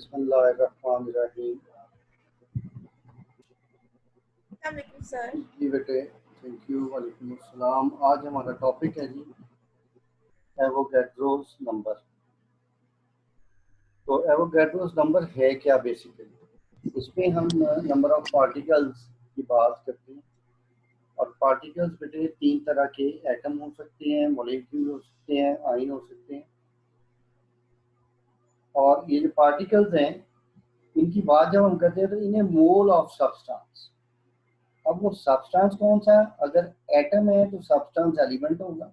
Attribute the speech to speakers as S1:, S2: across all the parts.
S1: बिस्मिल्लाहिर्रहमानिर्रहीम।
S2: सर।
S1: जी बेटे, thank you. वालेकुम अस्सलाम। आज हमारा टॉपिक है जी एवोगैड्रोस नंबर। तो एवोगैड्रोस नंबर है क्या बेसिकली? इसमें हम नंबर ऑफ पार्टिकल्स की बात करते हैं। और पार्टिकल्स बेटे तीन तरह के एटम हो सकते हैं, मॉलिक्यूल हो सकते हैं, आयन हो सकते हैं। और ये जो पार्टिकल्स हैं इनकी बात जब हम करते हैं तो इन्हें मोल ऑफ सब्सटेंस। अब वो सब्सटेंस कौन सा है? अगर एटम है तो सब्सटेंस एलिमेंट होगा,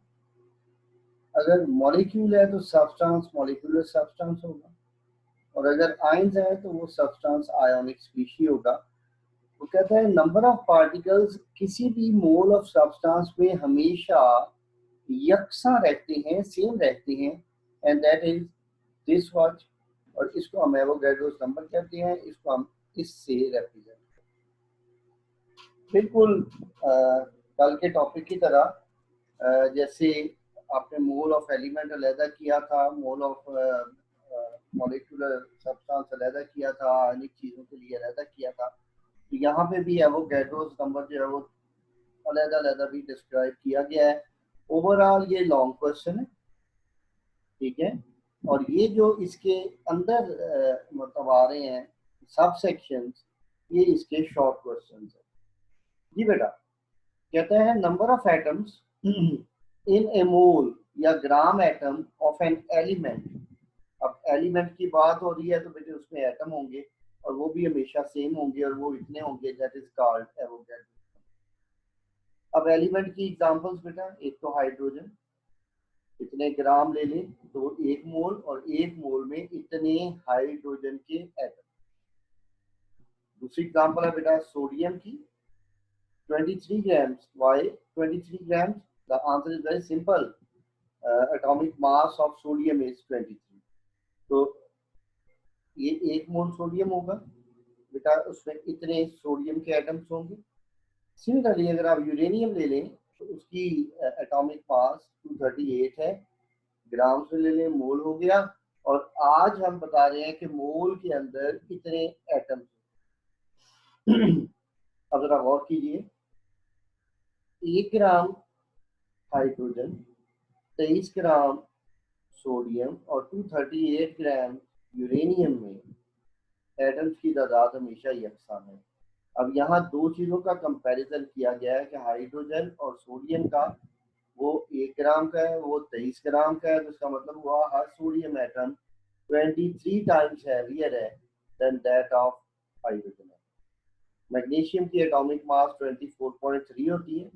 S1: अगर मॉलिक्यूल है तो सब्सटेंस मॉलिक्यूलर सब्सटेंस होगा, और अगर आयंस है तो वो सब्सटेंस आयोनिक स्पीशी होगा। वो कहता है नंबर ऑफ पार्टिकल्स किसी भी मोल ऑफ सब्सटेंस में हमेशा यकसा रहते हैं, सेम रहते हैं, and that is this watch. और इसको हम एवोगैड्रोस नंबर कहते हैं। इसको हम इससे रिप्रेजेंट बिल्कुल कल के टॉपिक की तरह। जैसे आपने मोल ऑफ एलिमेंट अलहदा किया था, मोल ऑफ मॉलिक्यूलर सब्सटेंस अलहदा किया था, अनेक चीज़ों के लिए अलहदा किया था। तो यहाँ पे भी एवोगैड्रोस नंबर जो है वो अलहदा अलहदा भी डिस्क्राइब किया गया है। ओवरऑल ये लॉन्ग क्वेश्चन है, ठीक है। और ये जो इसके अंदर मतलब आ रहे हैं सब सेक्शंस, ये इसके शॉर्ट क्वेश्चन है जी बेटा। कहते हैं number of atoms in a mole या gram atom of an element. अब एलिमेंट की बात हो रही है तो बेटे उसमें एटम होंगे और वो भी हमेशा सेम होंगे और वो इतने होंगे, दैट इज कॉल्ड एवोगैड्रो। अब एलिमेंट की एग्जांपल्स बेटा, एक तो हाइड्रोजन, इतने ग्राम ले लें तो एक मोल, और एक मोल में इतने हाइड्रोजन के एटम। दूसरी एग्जांपल है बेटा सोडियम की, 23 grams. Why 23 grams? The answer is very simple. Atomic mass of sodium is 23. तो ये एक मोल सोडियम होगा बेटा, उसमें इतने सोडियम के एटम्स होंगे। सिमिलरली अगर आप यूरेनियम ले लें तो उसकी एटॉमिक मास 238 है, ग्राम से ले लें मोल हो गया। और आज हम बता रहे हैं कि मोल के अंदर कितने एटम्स। अब जरा गौर कीजिए, 1 ग्राम हाइड्रोजन, 23 ग्राम सोडियम और 238 ग्राम यूरेनियम में एटम्स की तादाद हमेशा यकसान है। अब यहाँ दो चीज़ों का कंपैरिजन किया गया है कि हाइड्रोजन और सोडियम का, वो 1 ग्राम का है, वो 23 ग्राम का है। तो इसका मतलब हुआ हर सोडियम एटम 23 टाइम्स हैवियर है than that of hydrogen. Magnesium की एटॉमिक मास 24.3 होती है,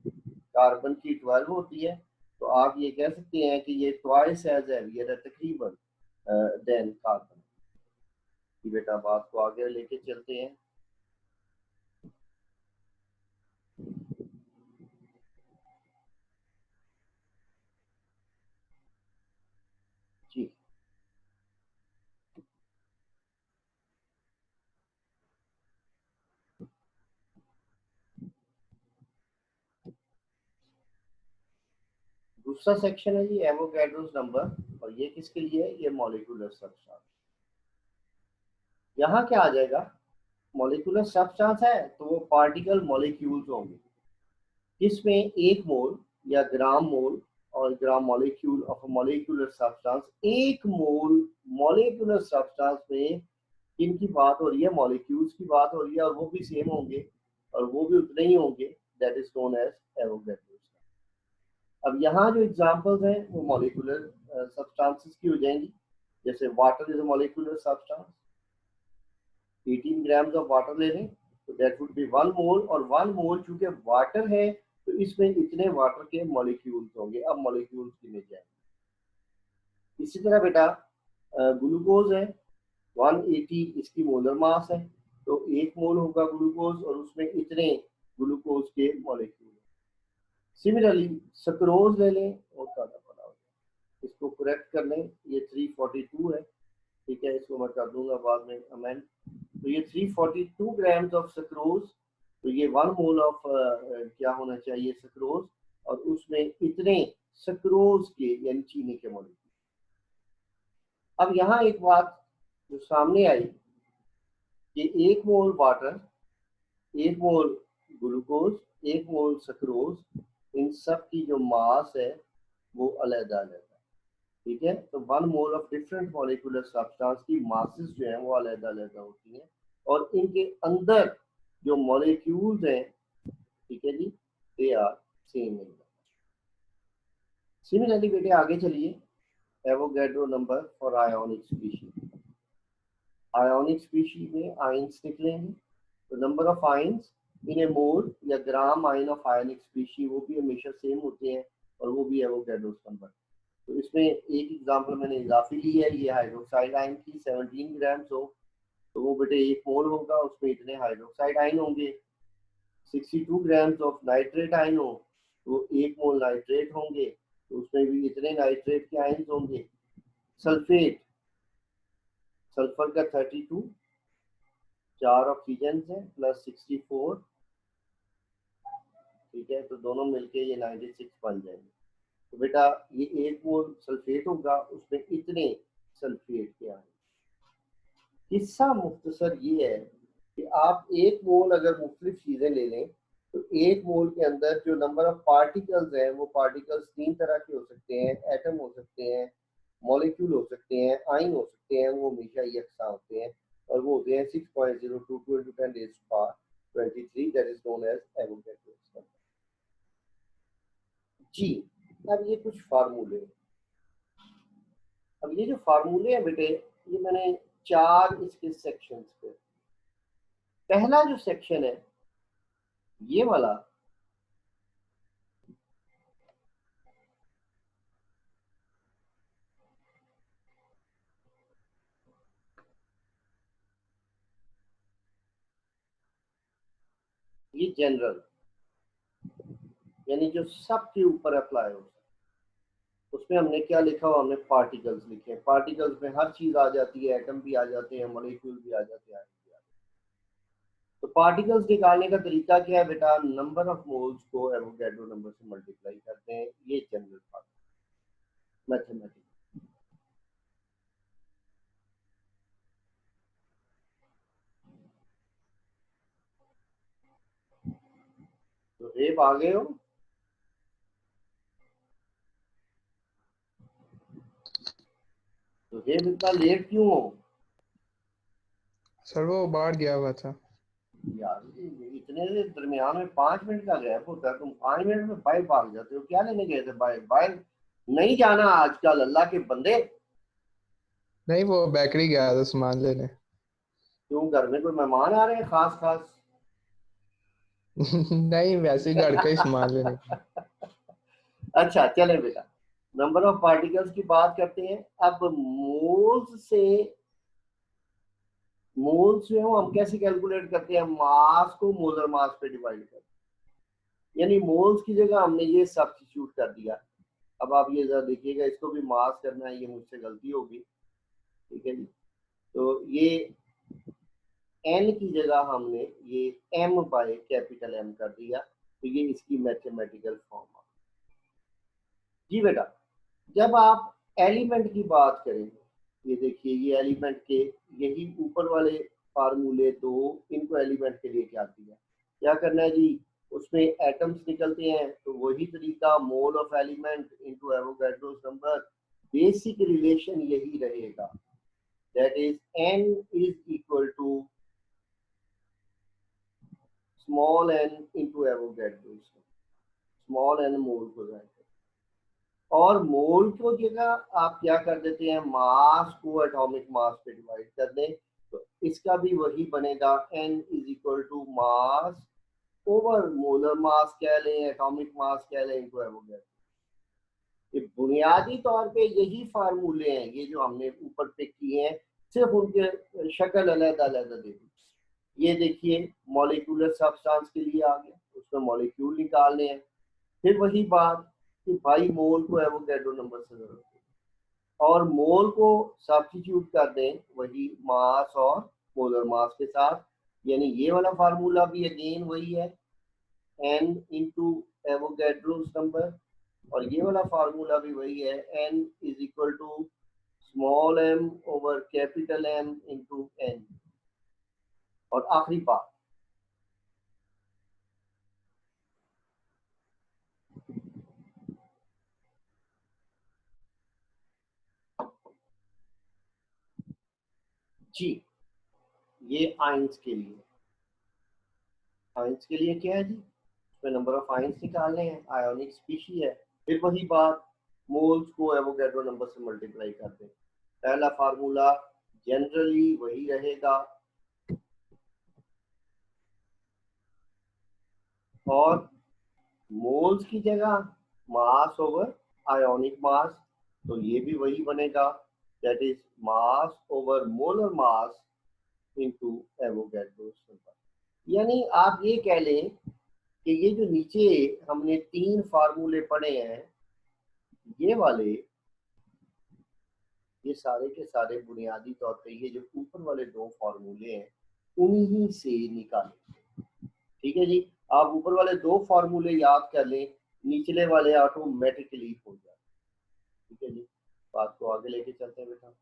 S1: कार्बन की 12 होती है। तो आप ये कह सकते हैं कि ये ट्वाइस एज हैवियर है तकरीबन देन कार्बन। बेटा बात को आगे लेके चलते हैं। जी दूसरा सेक्शन है जी एवोगैड्रोस नंबर, और ये किसके लिए है? ये मॉलिक्यूलर सब्सटेंस। यहाँ क्या आ जाएगा? मॉलिक्यूलर सब्सटेंस है तो वो पार्टिकल मॉलिक्यूल्स होंगे, जिसमें एक मोल या ग्राम मोल और gram molecule of molecular substance, एक मोल मॉलिक्यूलर सब्सटेंस में इनकी बात हो रही है, मॉलिक्यूल्स की बात हो रही है, और वो भी सेम होंगे और वो भी उतने ही होंगे, that is known as Avogadro's. अब यहाँ जो एग्जांपल्स हैं वो मॉलिक्यूलर सब्सटेंसेस की हो जाएंगी। जैसे water is a molecular substance, 18 grams of water ले लें तो दैट वुड बी 1 मोल, और 1 मोल चूंकि वाटर है तो इसमें इतने वाटर के मॉलिक्यूल्स होंगे। अब मॉलिक्यूल्स गिने जाएंगे। इसी तरह बेटा ग्लूकोज है, 180 इसकी मोलर मास है, तो 1 मोल होगा ग्लूकोज और उसमें इतने ग्लूकोज के मॉलिक्यूल। सिमिलरली सक्रोज ले लें और ज़्यादा बड़ा हो जाए, इसको करेक्ट कर लें, ये 342 है, ठीक है, इसको मैं कर दूंगा बाद में अमेंड। तो ये 342 ग्राम्स ऑफ सक्रोज, तो ये 1 मोल ऑफ क्या होना चाहिए सक्रोज, और उसमें इतने सक्रोज के यानी चीनी के मॉलिक्यूल। अब यहाँ एक बात जो सामने आई कि 1 मोल वाटर, 1 मोल ग्लूकोज, 1 मोल सक्रोज, इन सब की जो मास है वो अलग-अलग है। ठीक है, तो 1 mole of different molecular substance की मासेस जो है वो अलग-अलग होती हैं और इनके अंदर जो मॉलिक्यूल्स हैं, ठीक है जी, they are same in. Similarly बेटे आगे चलिए, Avogadro number for ionic species. Ionic species में आयंस निकलेंगे, तो number of ions in a mole या gram ion of ionic species वो भी हमेशा सेम होते हैं और वो भी एवोगैड्रो नंबर। तो इसमें एक एग्जांपल मैंने इजाफी ली है, ये हाइड्रोक्साइड आयन की 17 ग्राम्स हो, तो वो बेटे 1 मोल होगा, उसमें इतने हाइड्रोक्साइड आयन होंगे। 62 ग्राम्स ऑफ नाइट्रेट आयन हो, तो 1 मोल नाइट्रेट होंगे, तो उसमें भी इतने नाइट्रेट के आयन होंगे। सल्फेट, सल्फर का 32, 4 ऑक्सीजन है प्लस 64, ठीक है, तो दोनों मिलके ये 96 बन जाएंगे। तो बेटा ये 1 मोल सल्फेट होगा, उसमें इतने सल्फेट के आयन। किस्सा मुख्तसर ये है कि आप 1 मोल अगर मुख्तलिफ चीज़ें ले लें तो 1 मोल के अंदर जो नंबर ऑफ पार्टिकल्स हैं वो पार्टिकल्स 3 तरह के हो सकते हैं, एटम हो सकते हैं, मॉलिक्यूल हो सकते हैं, आयन हो सकते हैं, वो हमेशा यकसा होते हैं और वो होते हैं 6.022 × 10⁻23, that is known as Avogadro number. जी, अब ये कुछ फार्मूले, अब ये जो फार्मूले हैं बेटे, ये मैंने 4 इसके सेक्शंस पे। पहला जो सेक्शन है ये वाला, ये जनरल, यानी जो सबके ऊपर अप्लाई हो, उसमें हमने क्या लिखा हुआ, हमने पार्टिकल्स लिखे हैं। पार्टिकल्स में हर चीज आ जाती है, एटम भी आ जाते हैं, मॉलिक्यूल भी आ जाते हैं, तो पार्टिकल्स निकालने का तरीका क्या है बेटा, नंबर ऑफ मोल्स को एवोगैड्रो नंबर से मल्टीप्लाई करते हैं। ये जनरल पार्ट मैथमेटिक्स। तो रेप आ गए हो, तो रेप इतना लेट क्यों हो
S3: सर? वो बाहर गया हुआ था
S1: यार, इतने दरमियान में 5 मिनट का गैप होता है, तुम 5 मिनट में बाहर भाग जाते हो। क्या लेने गए थे बाहर? बाहर नहीं जाना आजकल, अल्लाह के बंदे।
S3: नहीं, वो बेकरी गया था सामान लेने।
S1: क्यों, घर में कोई मेहमान आ रहे हैं खास खास?
S3: नहीं, वैसे ही घर का ही सामान लेने गया।
S1: अच्छा चले बेटा, नंबर ऑफ पार्टिकल्स की बात करते हैं। अब मोल्स से, मोल्स जो है वो हम कैसे कैलकुलेट करते हैं, मास को मोलर मास पे डिवाइड करते हैं, यानी मोल्स की जगह हमने ये सब्स्टिट्यूट कर दिया। अब आप ये जरा देखिएगा, इसको भी मास करना है, ये मुझसे गलती होगी, ठीक है जी। तो ये एन की जगह हमने ये एम बाय कैपिटल एम कर दिया, तो ये इसकी मैथमेटिकल फॉर्म है जी बेटा। जब आप एलिमेंट की बात करेंगे, ये देखिए ये एलिमेंट के, यही ऊपर वाले फार्मूले दो, इनको एलिमेंट के लिए क्या दिया, क्या करना है जी, उसमें एटम्स निकलते हैं, तो वही तरीका, mole of element into Avogadro's number, basic relation यही रहेगा, that is n is equal to small n into Avogadro's, small n mole हो जाएगा, और मोल को जगह आप क्या कर देते हैं, मास को एटॉमिक मास पे डिवाइड कर दें, तो इसका भी वही बनेगा, n is equal to mass over molar mass कह लें, एटॉमिक मास कह लें, इनको एवोगैड्रो। ये बुनियादी तौर पे यही फार्मूले हैं, ये जो हमने ऊपर पे किए हैं, सिर्फ उनके शक्ल अलग अलग दे दी। ये देखिए मॉलिक्यूलर सब्सटेंस के लिए आ गया, उसमें मॉलिक्यूल निकालने हैं, फिर वही बात कि भाई मोल को एवोगैड्रो नंबर से जरूरत है और मोल को सब्स्टिट्यूट कर दें वही मास और मोलर मास के साथ, यानी ये वाला फार्मूला भी अगेन वही है, n इंटू एवोगैड्रोस नंबर, और ये वाला फार्मूला भी वही है, n is equal to small m over capital M into n। और आखिरी बात, जी ये आयंस के लिए, आयंस के लिए क्या है जी, इसमें नंबर ऑफ आयंस निकालने हैं, आयोनिक स्पीशी है। फिर वही बात, मोल्स को एवोगैड्रो नंबर से मल्टीप्लाई कर दें। पहला फार्मूला जनरली वही रहेगा, और मोल्स की जगह मास ओवर आयोनिक मास, तो ये भी वही बनेगा, that is mass over molar mass into Avogadro number. यानी आप ये कह लें कि ये जो नीचे हमने 3 फार्मूले पढ़े हैं, ये वाले, ये सारे के सारे बुनियादी तौर पे ये जो ऊपर वाले 2 फार्मूले हैं उन्हीं से निकालें। ठीक है जी, आप ऊपर वाले 2 फार्मूले याद कर लें, निचले वाले ऑटोमेटिकली हो जाए। ठीक है जी, बात को आगे लेके चलते हैं बेटा।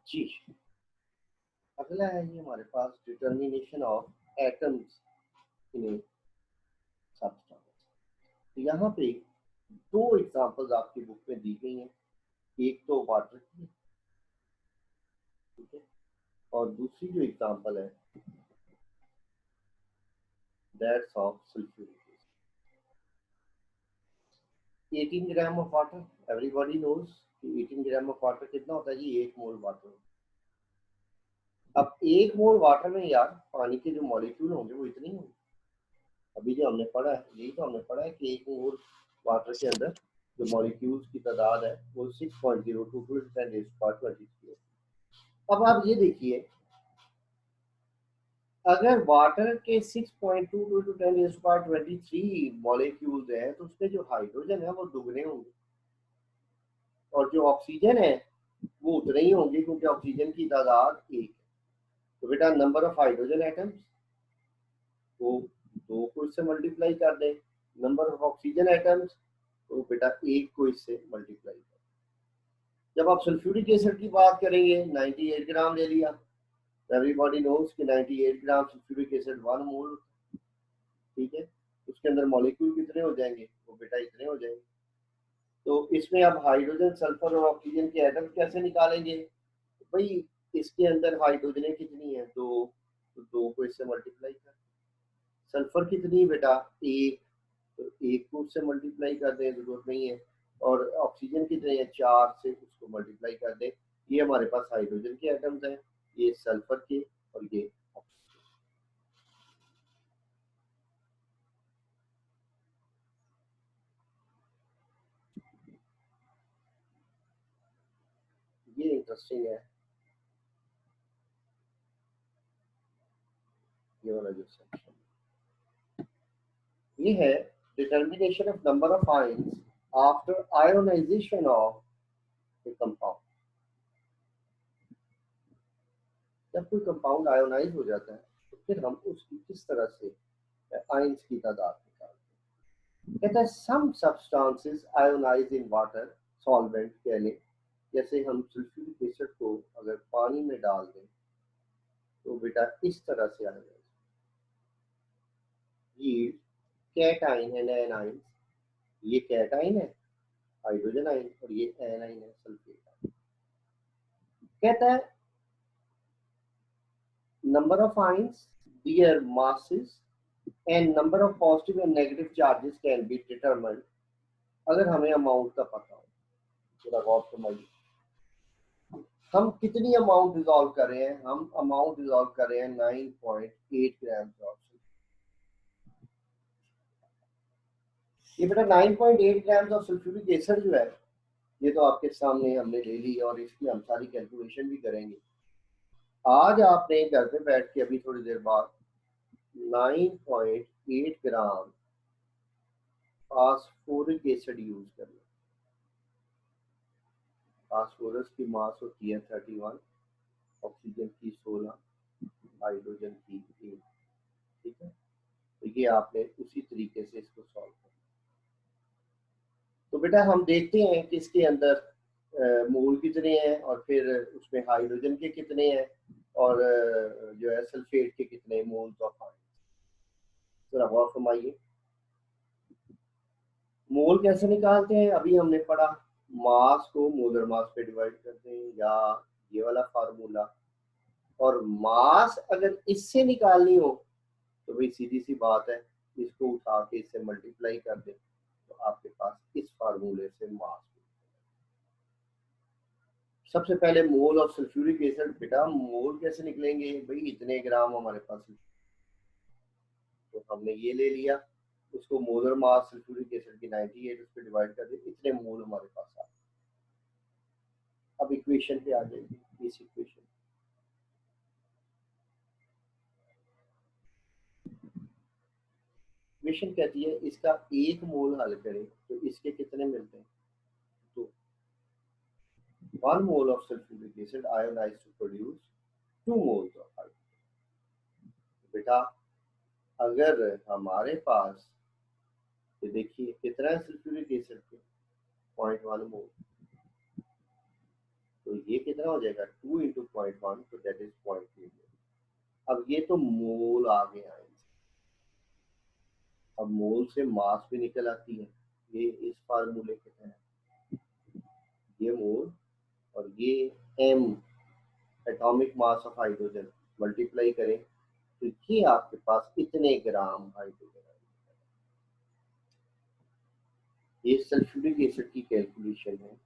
S1: जी अगला है ये हमारे पास determination of atoms in substance. तो यहाँ पे 2 एग्जांपल्स आपकी बुक में दी गई हैं, एक तो वाटर की, ठीक है, और दूसरी जो एग्जांपल है that's of sulphuric acid. 18 gram of water, everybody knows कि 18 ग्राम ऑफ वाटर कितना होता है जी, 1 मोल वाटर। अब 1 मोल वाटर में यार पानी के जो मॉलिक्यूल होंगे वो इतने ही होंगे। अभी जो हमने पढ़ा है, यही तो हमने पढ़ा है कि 1 मोल वाटर के अंदर जो मॉलिक्यूल्स की तादाद है वो 6.02 × 10⁻23 है। अब आप ये देखिए, अगर वाटर के 6.22 × 10⁻23 मॉलिक्यूल्स हैं तो उसमें जो हाइड्रोजन है वो दुगने होंगे, और जो ऑक्सीजन है वो उतने ही होंगे, क्योंकि ऑक्सीजन की तादाद 1 है। तो बेटा नंबर ऑफ हाइड्रोजन एटम्स वो 2 को इससे मल्टीप्लाई कर दें, नंबर ऑफ ऑक्सीजन एटम्स तो बेटा 1 को इससे मल्टीप्लाई कर। जब आप सल्फ्यूरिक एसिड की बात करेंगे 98 ग्राम ले लिया, एवरीबॉडी नोज कि 98 ग्राम सल्फ्यूरिक एसिड 1 मोल, ठीक है, उसके अंदर मॉलिक्यूल कितने हो जाएंगे, वो बेटा इतने हो जाएंगे। तो इसमें अब हाइड्रोजन सल्फर और ऑक्सीजन के एटम कैसे निकालेंगे, तो भाई इसके अंदर हाइड्रोजन कितनी है, 2, तो 2 को इससे मल्टीप्लाई कर। सल्फर कितनी बेटा 1, तो 1 को उससे मल्टीप्लाई कर दें, जरूरत नहीं है। और ऑक्सीजन कितने हैं 4, से उसको मल्टीप्लाई कर दें। ये हमारे पास हाइड्रोजन के एटम्स हैं, ये सल्फर के, और ये ये इंटरेस्टिंग है ये वाला जो सेक्शन, ये है determination of number of ions after ionisation of a compound. जब कोई कंपाउंड आयोनाइज हो जाता है तो फिर हम उसकी किस तरह से आयंस की तादाद निकालते हैं। कहता है some substances ionise in water solvent कह लें, जैसे हम सल्फ्यूरिक एसिड को अगर पानी में डाल दें तो बेटा इस तरह से आयोनाइज, ये कैटाइन एंड एनाइन, ये कैटाइन है हाइड्रोजन आयन, और ये एनाइन है सल्फेट आयन। कहता है number of ions, their masses and number of positive and negative charges can be determined। अगर हमें अमाउंट का पता हो, थोड़ा गौर फरमाइए, हम कितनी अमाउंट डिजॉल्व कर रहे हैं, हम अमाउंट डिजॉल्व कर रहे हैं 9.8 ग्राम ऑफ। ये बेटा 9.8 ग्राम ऑफ सल्फ्यूरिक एसिड जो है, ये तो आपके सामने हमने ले ली और इसकी हम सारी कैलकुलेशन भी करेंगे। आज आपने घर पे बैठ के अभी थोड़ी देर बाद 9.8 ग्राम फास्फोरिक एसिड यूज करना। फास्फोरस की मास होती है 31, ऑक्सीजन की 16, हाइड्रोजन की 8, ठीक है। ये आपने उसी तरीके से इसको सॉल्व करना। तो बेटा हम देखते हैं कि इसके अंदर मोल कितने हैं और फिर उसमें हाइड्रोजन के कितने हैं और जो है सल्फेट के कितने मोल्स ऑफ हाइड्रोजन। जरा गौर फरमाइए, मोल कैसे निकालते हैं? अभी हमने पढ़ा, मास को मोलर मास पे डिवाइड करते हैं, या ये वाला फार्मूला। और मास अगर इससे निकालनी हो तो भाई सीधी सी बात है, इसको उठा के इससे मल्टीप्लाई कर दें तो आपके पास इस फार्मूले से मास। सबसे पहले मोल ऑफ सल्फ्यूरिक एसिड, बेटा मोल कैसे निकलेंगे? भाई इतने ग्राम हमारे पास, तो हमने ये ले लिया, उसको मोलर मास सल्फ्यूरिक एसिड की 98 उस पर डिवाइड कर दिया, इतने मोल हमारे पास आ। अब इक्वेशन पे आ जाएगी, इस इक्वेशन इक्वेशन कहती है इसका एक मोल हल करें तो इसके कितने मिलते हैं? तो 1 mole of sulfuric acid ionized to produce 2 moles of hydrogen। बेटा अगर हमारे पास, ये देखिए कितना है सल्फ्यूरिक एसिड के 0.1 मोल, तो ये कितना हो जाएगा 2 × 0.1, तो दैट इज 0.2 मोल। अब ये तो मोल आ गए हैं, अब मोल से मास भी निकल आती है, ये इस फार्मूले के तहत ये मोल और ये m atomic mass of hydrogen multiply करें तो ये आपके पास इतने ग्राम हाइड्रोजन। ये सल्फ्यूरिक एसिड की कैलकुलेशन है,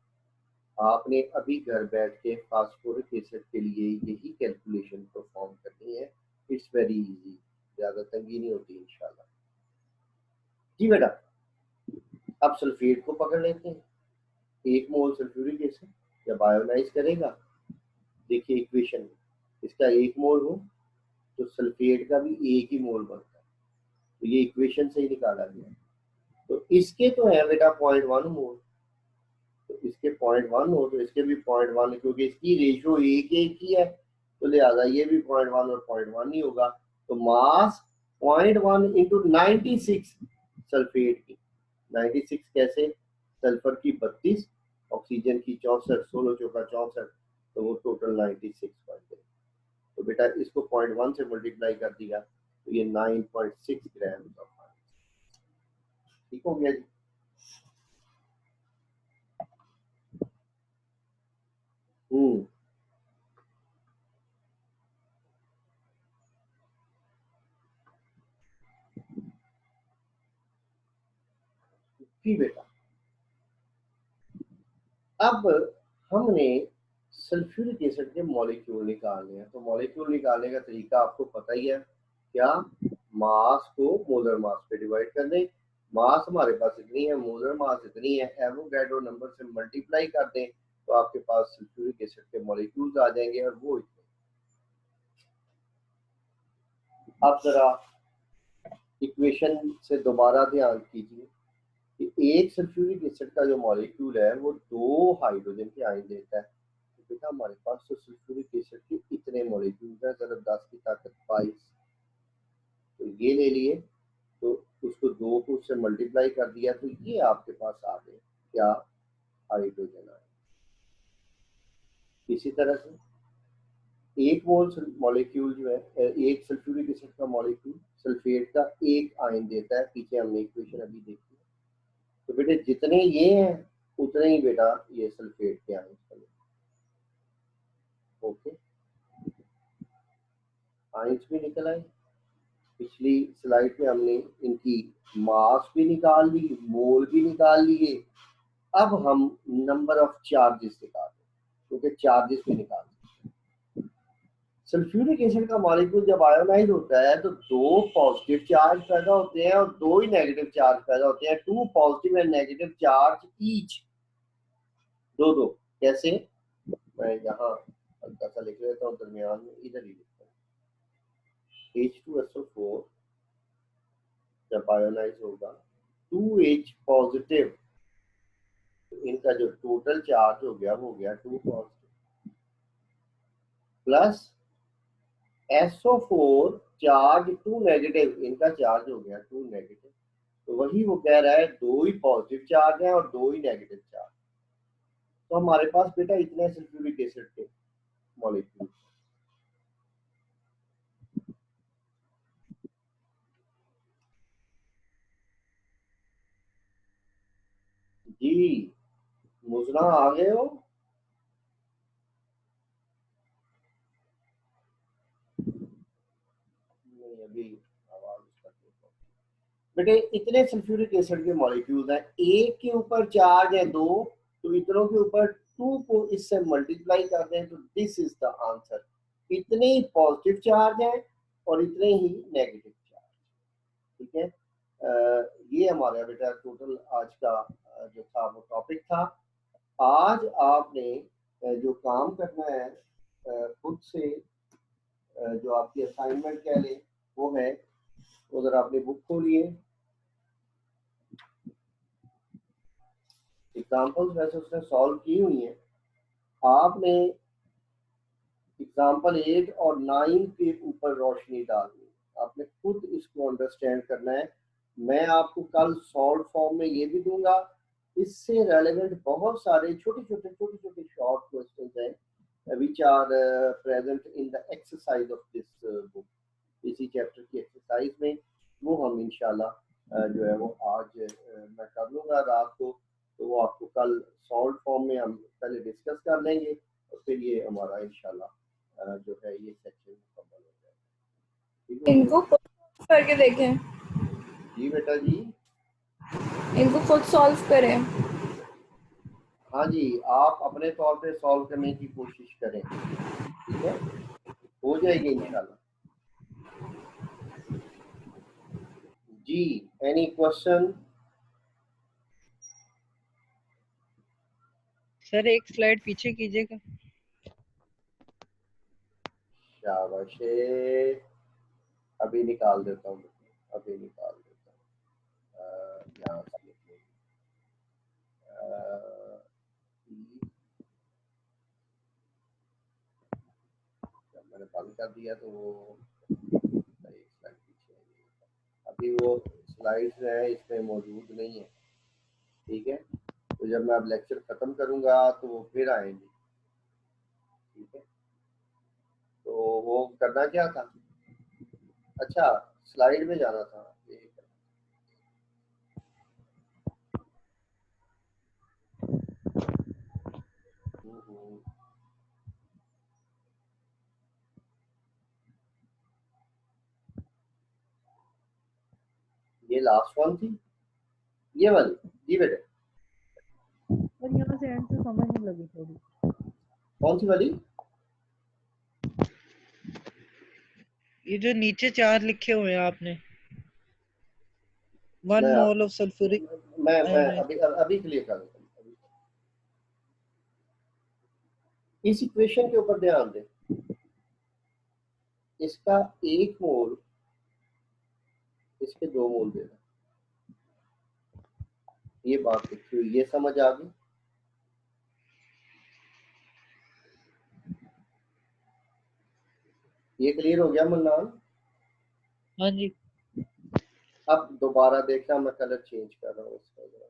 S1: आपने अभी घर बैठ के फास्फोरिक एसिड के लिए यही कैलकुलेशन परफॉर्म करनी है। इट्स वेरी इजी, ज़्यादा तंगी नहीं होती इंशाल्लाह। जी बेटा, अब सल्फेट को पकड़ लेते हैं। 1 मोल सल्फ्यूरिक एसिड जब आयोनाइज करेगा, देखिए इक्वेशन, इसका 1 मोल हो तो सल्फेट का भी 1 ही मोल बनता है, तो ये इक्वेशन से ही निकाला गया। तो इसके तो है बेटा 0.1 मोल, तो इसके 0.1 हो तो इसके भी 0.1, क्योंकि इसकी रेशियो 1:1 की है, तो लिहाजा ये भी 0.1 और 0.1 ही होगा। तो मास 0.1 × 96 सल्फेट की, 96 कैसे? सल्फर की 32, ऑक्सीजन की 64, 16 चौका 64, तो वो टोटल 96 बन गए। तो बेटा इसको 0.1 से मल्टीप्लाई कर दिया तो ये 9.6 ग्राम ऑफ, ठीक हो गया जी। जी बेटा, अब हमने सल्फ्यूरिक एसिड के मॉलिक्यूल निकालने हैं, तो मॉलिक्यूल निकालने का तरीका आपको पता ही है, क्या? मास को मोलर मास पे डिवाइड कर दें, मास हमारे पास इतनी है, मोलर मास इतनी है, एवोगैड्रो नंबर से मल्टीप्लाई कर दें तो आपके पास सल्फ्यूरिक एसिड के मॉलिक्यूल्स आ जाएंगे और वो इतने। अब जरा इक्वेशन से दोबारा ध्यान कीजिए कि एक सल्फ्यूरिक एसिड का जो मॉलिक्यूल है वो 2 हाइड्रोजन के आयन देता है। तो बेटा हमारे पास तो सल्फ्यूरिक एसिड के इतने मॉलिक्यूल हैं, जरा 10 की ताकत 22, तो ये ले लिए, तो उसको 2 को उससे मल्टीप्लाई कर दिया तो ये आपके पास आ गए क्या? Hydrogen ion. इसी तरह से 1 मोल मॉलिक्यूल जो है, एक सल्फ्यूरिक एसिड का मॉलिक्यूल सल्फेट का 1 आयन देता है, पीछे हमने इक्वेशन अभी देखी। तो बेटे जितने ये हैं उतने ही बेटा ये सल्फेट के आयन बने। ओके, आयंस भी निकल आए। पिछली स्लाइड में हमने इनकी मास भी निकाल ली, मोल भी निकाल लिए। अब हम नंबर ऑफ चार्जेस निकाल दें, क्योंकि चार्जेस भी निकाल सकते। सल्फ्यूरिक एसिड का मॉलिक्यूल जब आयोनाइज होता है तो 2 पॉजिटिव चार्ज पैदा होते हैं और 2 ही नेगेटिव चार्ज पैदा होते हैं, 2 positive and negative charge each, दो। कैसे? मैं यहाँ हल्का सा लिख लेता हूँ दरमियान में, इधर ही लिखता हूँ। H2SO4 जब आयोनाइज होगा 2H पॉजिटिव, इनका जो टोटल चार्ज हो गया वो हो गया 2 positive, plus SO4 charge 2 negative, इनका चार्ज हो गया 2 नेगेटिव, तो वही वो कह रहा है 2 ही पॉजिटिव चार्ज है और 2 ही नेगेटिव चार्ज। तो हमारे पास बेटा इतने सल्फ्यूरिक एसिड के मॉलिक्यूल। जी मुजरा आ गए हो? नहीं अभी आवाज बेटे इतने सल्फ्यूरिक एसिड के मॉलिक्यूल्स हैं, एक के ऊपर चार्ज है 2, तो इतनों के ऊपर 2 को इससे मल्टीप्लाई कर दें तो दिस इज द आंसर। इतने ही पॉजिटिव चार्ज है और इतने ही नेगेटिव चार्ज। ठीक है, ये हमारा बेटा टोटल आज का जो था वो टॉपिक था। आज आपने जो काम करना है खुद से, जो आपकी असाइनमेंट कह लें वो है, उधर आपने बुक खोलिए, एग्जाम्पल्स वैसे उसने सॉल्व की हुई हैं, आपने एग्जाम्पल 8 और 9 के ऊपर रोशनी डालनी, आपने खुद इसको अंडरस्टैंड करना है। मैं आपको कल सॉल्व फॉर्म में ये भी दूंगा, इससे रेलेवेंट बहुत सारे छोटे छोटे शॉर्ट क्वेश्चंस हैं which are present in the exercise of this book. इसी चैप्टर की एक्सरसाइज में वो हम इंशाल्लाह जो है वो आज मैं कर लूँगा रात को, तो वो आपको कल सॉल्व फॉर्म में हम पहले डिस्कस कर लेंगे और फिर ये हमारा इंशाल्लाह जो है ये सेक्शन मुकम्मल हो जाएगा। ठीक है,
S2: इनको खुद करके देखें,
S1: जी बेटा जी,
S2: इनको खुद सॉल्व करें।
S1: हाँ जी, आप अपने तौर पे सॉल्व करने की कोशिश करें, ठीक है, हो जाएगी इंशाल्लाह। जी एनी क्वेश्चन?
S4: सर एक स्लाइड पीछे कीजिएगा।
S1: शाबाश, अभी निकाल देता हूँ, अभी निकाल देता हूँ, यहाँ से जब मैंने बंद कर दिया तो वो एक स्लाइड पीछे है, अभी वो स्लाइड्स है इसमें मौजूद नहीं है। ठीक है, तो जब मैं अब लेक्चर खत्म करूंगा तो वो फिर आएंगे। ठीक है, तो वो करना क्या था, अच्छा स्लाइड में जाना था, ये लास्ट वन थी ये वाली। जी बेटे,
S4: और यहाँ से एंड से समझ नहीं लगी थोड़ी।
S1: कौन सी वाली?
S4: ये जो नीचे 4 लिखे हुए हैं आपने, 1 मोल ऑफ सल्फ्यूरिक।
S1: मैं अभी क्लियर कर देता हूँ। इस इक्वेशन के ऊपर ध्यान दें, इसका 1 मोल, इसके 2 मोल देना, ये बात लिखी हुई, ये समझ आ गई? ये क्लियर हो गया मन्नान?
S4: हाँ जी।
S1: अब दोबारा देखना, मैं कलर चेंज कर रहा हूँ इसका जरा,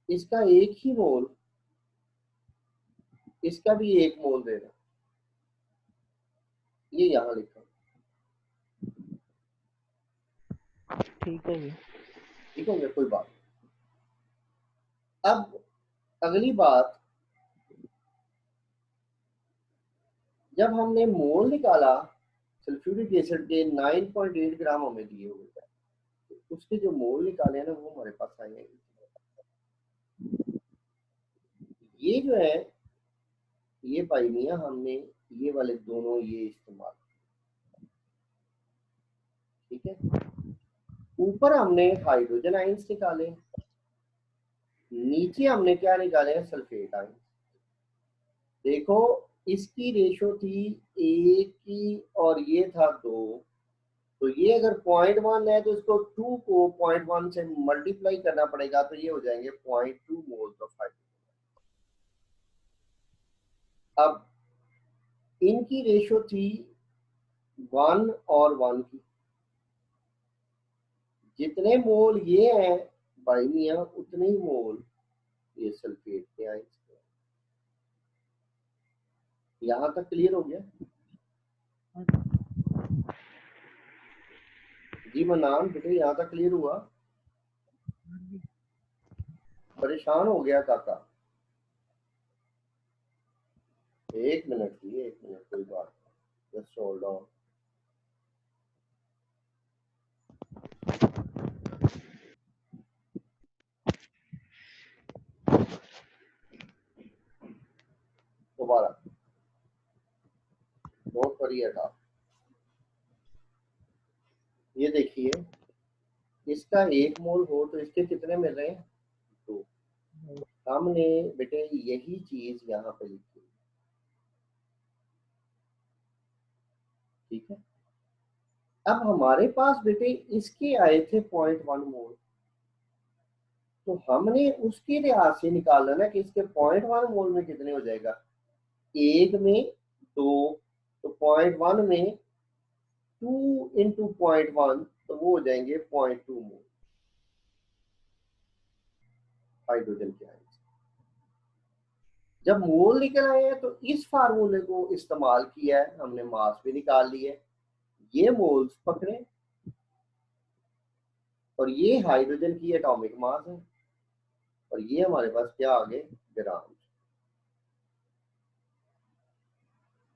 S1: इसका 1 ही मोल, इसका भी 1 मोल देना, ये यहाँ लिखा,
S4: ठीक हो गया।
S1: ठीक हो गया, कोई बात। अब अगली बात, जब हमने मोल निकाला सल्फ्यूरिक एसिड के 9.8 ग्राम हमें दिए हुए थे, तो उसके जो मोल निकाले हैं ना वो हमारे पास आए हैं। ये जो है ये पाई मियाँ हमने ये वाले दोनों ये इस्तेमाल, ठीक है, ऊपर हमने हाइड्रोजन आयंस निकाले, नीचे हमने क्या निकाले हैं, सल्फेट आयंस। देखो इसकी रेशो थी 1 की और ये था 2, तो ये अगर 0.1 है तो इसको 2 को 0.1 से मल्टीप्लाई करना पड़ेगा, तो ये हो जाएंगे 0.2 मोल्स ऑफ हाइड्रोजन। अब इनकी रेशो थी 1 और 1 की। जितने मोल ये हैं भाई मियाँ उतने ही मोल ये सल्फेट के आए। यहां तक क्लियर हो गया जी मनान बेटे? यहां तक क्लियर हुआ? परेशान हो गया काका? एक मिनट जी, एक मिनट, कोई बात नहीं, जस्ट होल्ड ऑन। दोबारा नोट करिएगा। ये देखिए, इसका 1 मोल हो तो इसके कितने मिल रहे हैं? 2। हमने बेटे यही चीज यहाँ पे लिखी, ठीक है। अब हमारे पास बेटे इसके आए थे 0.1 मोल, तो हमने उसके लिहाज से निकालना ना कि इसके 0.1 मोल में कितने हो जाएगा। 1 में 2, तो 0.1 में 2 इंटू 0.1, तो वो हो जाएंगे 0.2 मोल हाइड्रोजन के आयन। जब मोल निकल आए हैं तो इस फार्मूले को इस्तेमाल किया है, हमने मास भी निकाल लिया है। ये मोल्स पकड़े और ये हाइड्रोजन की एटॉमिक मास है, और ये हमारे पास क्या आ गए? ग्राम।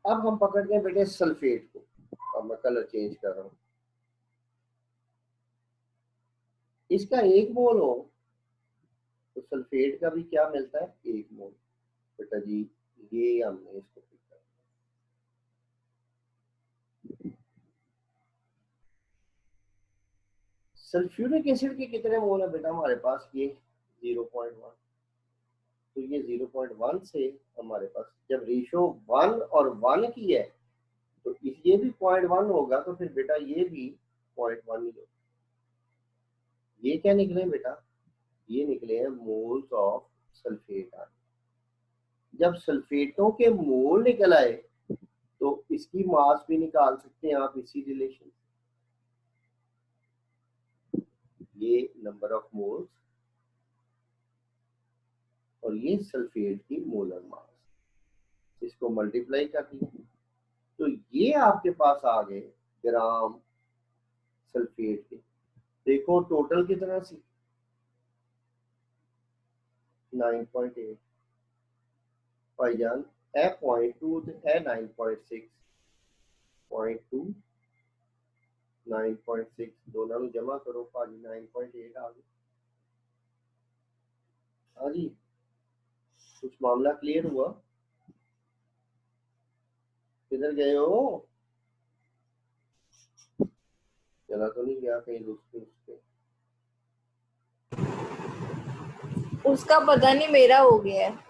S1: अब हम पकड़ गए बेटे सल्फेट को। अब मैं कलर चेंज कर रहा हूं। इसका 1 मोल हो तो सल्फेट का भी क्या मिलता है? 1 मोल। बेटा जी ये हमने इसको पिक कर। सल्फ्यूरिक एसिड के कितने मोल है बेटा हमारे पास? ये 0.1। तो ये 0.1 से हमारे पास जब रेशो 1 और 1 की है तो ये भी 0.1 होगा, तो फिर बेटा ये भी 0.1 ही होगा। ये क्या निकले बेटा? ये निकले हैं मोल्स ऑफ सल्फेट। जब सल्फेटों के मोल निकल आए तो इसकी मास भी निकाल सकते हैं आप इसी रिलेशन। ये नंबर ऑफ मोल्स और ये सल्फेट की मोलर मास, इसको मल्टीप्लाई कर दिया तो ये आपके पास आ गए ग्राम सल्फेट के। देखो टोटल कितना सी? 9.8 भाईजान, ए 0.2 तो ए 9.6, 0.2 9.6 दोनों में जमा करो भाजी, 9.8 आ गई। हाँ जी, कुछ मामला क्लियर हुआ? किधर गए हो? चला तो नहीं गया कहीं रुक के?
S2: उसका पता नहीं, मेरा हो गया है।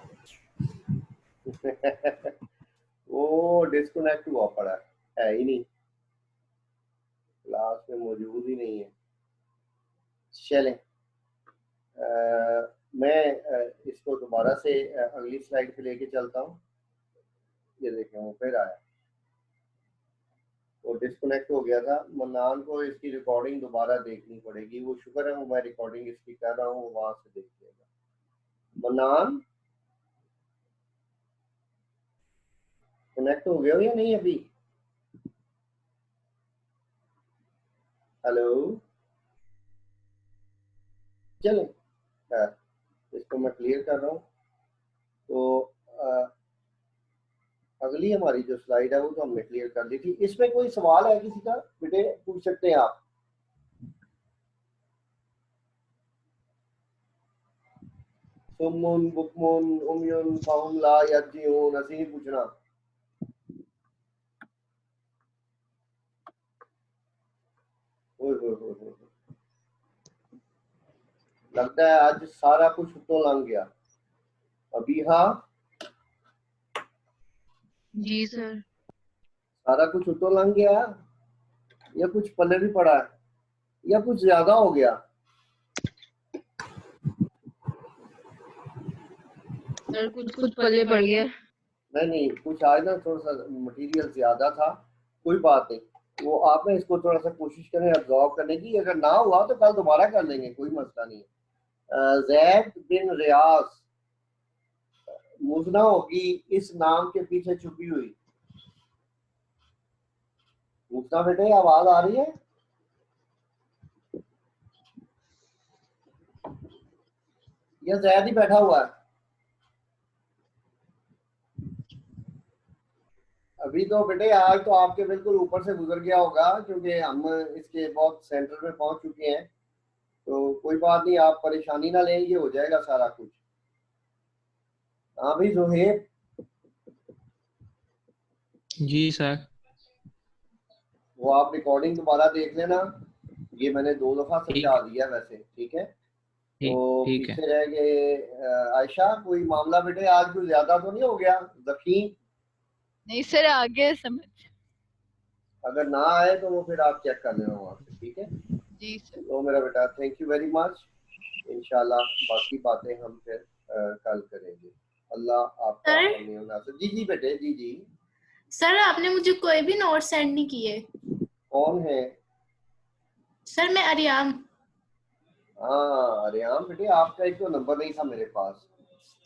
S1: वो डिस्कनेक्ट हुआ पड़ा है ही नहीं, क्लास में मौजूद ही नहीं है। चलें, मैं इसको दोबारा से अगली स्लाइड पे लेके चलता हूँ। ये देखें वो फिर आया, वो डिस्कनेक्ट हो गया था। मन्नान को इसकी रिकॉर्डिंग दोबारा देखनी पड़ेगी। वो शुक्र है वो मैं रिकॉर्डिंग इसकी कर रहा हूँ, वहां से देख लेगा। मन्नान कनेक्ट हो गया हो या नहीं अभी? हेलो, चलें, इसको मैं क्लियर कर रहा हूँ। तो अगली हमारी जो स्लाइड है वो तो हमने क्लियर कर दी थी। इसमें कोई सवाल है किसी का? बेटे पूछ सकते हैं आप। सुमुन बुकमुन उमयुन फाहुम ला यर्जिऊन, ऐसे ही पूछना। ओए लगता है आज सारा कुछ तो लंघ गया। अभी हाँ
S4: जी सर।
S1: सारा कुछ तो लंघ गया या कुछ पल्ले भी पड़ा है या कुछ ज्यादा हो गया?
S4: सर कुछ कुछ पल्ले पड़ गया।
S1: नहीं कुछ आज ना थोड़ा सा मटेरियल ज्यादा था, कोई बात नहीं, वो आप ना इसको थोड़ा सा कोशिश करें अब्जॉर्व करने की, अगर ना हुआ तो कल दोबारा कर लेंगे, कोई मसला नहीं है। जैद बिन रियाज, मुजना होगी इस नाम के पीछे छुपी हुई। मुजना बेटे आवाज आ रही है? या जैद ही बैठा हुआ है? अभी तो बेटे आज तो आपके बिल्कुल ऊपर से गुजर गया होगा, क्योंकि हम इसके बहुत सेंटर में पहुंच चुके हैं, तो कोई बात नहीं, आप परेशानी ना लें, ये हो जाएगा सारा कुछ। हाँ भाई जोहेब,
S3: जी सर।
S1: वो आप रिकॉर्डिंग दोबारा देख लेना, ये मैंने 2 दफा
S3: ठीक
S1: समझा दिया वैसे, ठीक है? तो
S3: ठीक ठीक है।
S1: पीछे रह गए आयशा, कोई मामला बेटे आज कोई ज्यादा तो नहीं हो गया? जफीन
S2: नहीं सर, आगे समझ।
S1: अगर ना आए तो वो फिर आप चेक कर लेना वहाँ से, ठीक है?
S2: जी सर।
S1: तो मेरा बेटा थैंक यू वेरी मच, इंशाल्लाह बाकी बातें हम फिर कल करेंगे। अल्लाह आपका
S5: सर?
S1: अमीन नासिर। जी जी बेटे, जी जी।
S5: सर आपने मुझे कोई भी नोट सेंड नहीं किए।
S1: कौन है?
S5: सर मैं अरियाम।
S1: हाँ अरे हाँ बेटे, आपका एक तो नंबर नहीं था मेरे पास,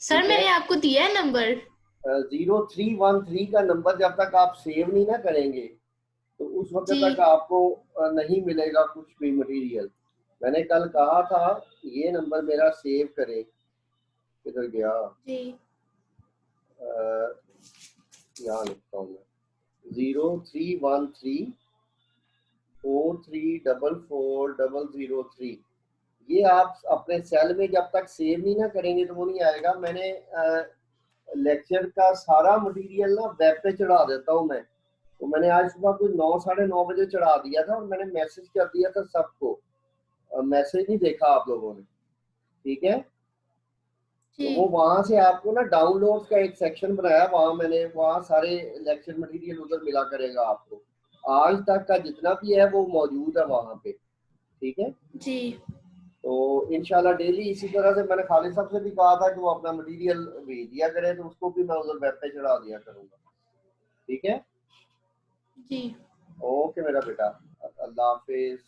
S5: सर
S1: ठीक है?
S5: मैंने आपको दिया है नंबर।
S1: 0313 का नंबर जब तक आप सेव नहीं ना करेंगे तो उस वक्त
S5: जी
S1: तक आपको नहीं मिलेगा कुछ भी मटेरियल। मैंने कल कहा था ये नंबर मेरा सेव करें, किधर गया?
S5: जी
S1: यहाँ लिखता हूँ मैं, 031343440003। ये आप अपने सेल में जब तक सेव नहीं ना करेंगे तो वो नहीं आएगा। मैंने लेक्चर का सारा मटेरियल ना वेब पे चढ़ा देता हूँ मैं, तो मैंने आज सुबह कुछ 9 साढ़े 9 बजे चढ़ा दिया था और मैंने मैसेज कर दिया था सबको, मैसेज नहीं देखा आप लोगों ने, ठीक है? तो
S5: जी
S1: वो वहां से आपको ना डाउनलोड्स का एक सेक्शन बनाया, वहां मैंने वहां सारे लेक्चर मटेरियल उधर मिला करेगा आपको, आज तक का जितना भी है वो मौजूद है वहां पे, ठीक है?
S5: जी
S1: तो इंशाल्लाह डेली इसी तरह से, मैंने खालिद साहब से भी कहा था कि वो अपना मटेरियल भेज दिया करे, तो उसको भी मैं उधर वेब पे चढ़ा दिया करूंगा, ठीक है?
S5: जी।
S1: ओके मेरा बेटा, अल्लाह हाफिज।